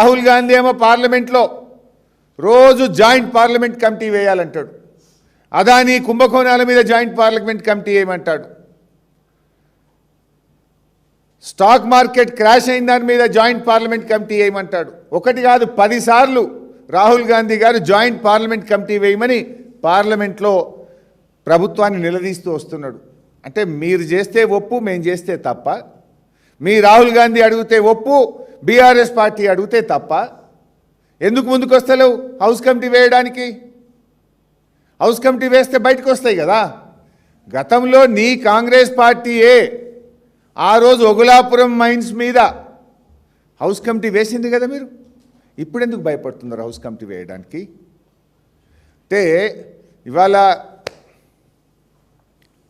రాహుల్ గాంధీ ఏమో పార్లమెంట్లో రోజు జాయింట్ పార్లమెంట్ కమిటీ వేయాలంటాడు. అదాని కుంభకోణాల మీద జాయింట్ పార్లమెంట్ కమిటీ వేయమంటాడు. స్టాక్ మార్కెట్ క్రాష్ అయిన దాని మీద జాయింట్ పార్లమెంట్ కమిటీ వేయమంటాడు. ఒకటి కాదు 10 సార్లు రాహుల్ గాంధీ గారు జాయింట్ పార్లమెంట్ కమిటీ వేయమని పార్లమెంట్లో ప్రభుత్వాన్ని నిలదీస్తూ వస్తున్నాడు. అంటే మీరు చేస్తే ఒప్పు, మేము చేస్తే తప్ప, మీ రాహుల్ గాంధీ అడిగితే ఒప్పు, బీఆర్ఎస్ పార్టీ అడిగితే తప్ప, ఎందుకు ముందుకు వస్తలేవు హౌస్ కమిటీ వేయడానికి? హౌస్ కమిటీ వేస్తే బయటకు వస్తాయి కదా. గతంలో నీ కాంగ్రెస్ పార్టీయే ఆ రోజు ఒగులాపురం మైన్స్ మీద హౌస్ కమిటీ వేసింది కదా. మీరు ఇప్పుడు ఎందుకు భయపడుతున్నారు హౌస్ కమిటీ వేయడానికి? అంటే ఇవాళ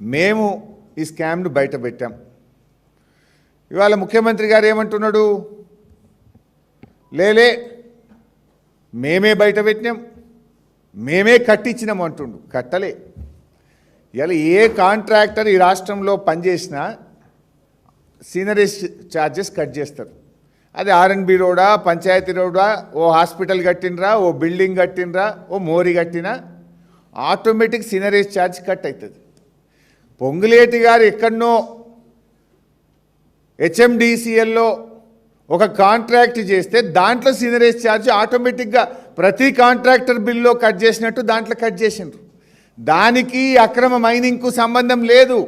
మేము ఈ స్కామ్ను బయట పెట్టాం. ఇవాళ ముఖ్యమంత్రి గారు ఏమంటున్నాడు? లేలే మేమే బయట పెట్టినాం, మేమే కట్టించినాం అంటుండు. కట్టలే. ఇలా ఏ కాంట్రాక్టర్ ఈ రాష్ట్రంలో పనిచేసినా సీనరీస్ ఛార్జెస్ కట్ చేస్తారు. అది ఆర్ఎన్బి రోడా, పంచాయతీ రోడా, ఓ హాస్పిటల్ కట్టినరా, ఓ బిల్డింగ్ కట్టినరా, ఓ మోరీ కట్టినా ఆటోమేటిక్ సీనరీస్ ఛార్జ్ కట్ అవుతుంది. పొంగులేటి గారు ఎక్కడనో హెచ్ఎండిసిఎల్లో ఒక కాంట్రాక్ట్ చేస్తే దాంట్లో సీనరీస్ ఛార్జ్ ఆటోమేటిక్గా ప్రతి కాంట్రాక్టర్ బిల్లో కట్ చేసినట్టు దాంట్లో కట్ చేసిండ్రు. దానికి అక్రమ మైనింగ్కు సంబంధం లేదు.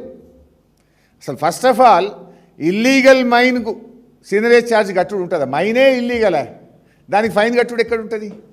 అసలు ఫస్ట్ ఆఫ్ ఆల్ ఇల్లీగల్ మైన్కు సీనరీస్ ఛార్జ్ కట్టుడు ఉంటుందా? మైనే ఇల్లీగలా, దానికి ఫైన్ కట్టుడు ఎక్కడ ఉంటుంది?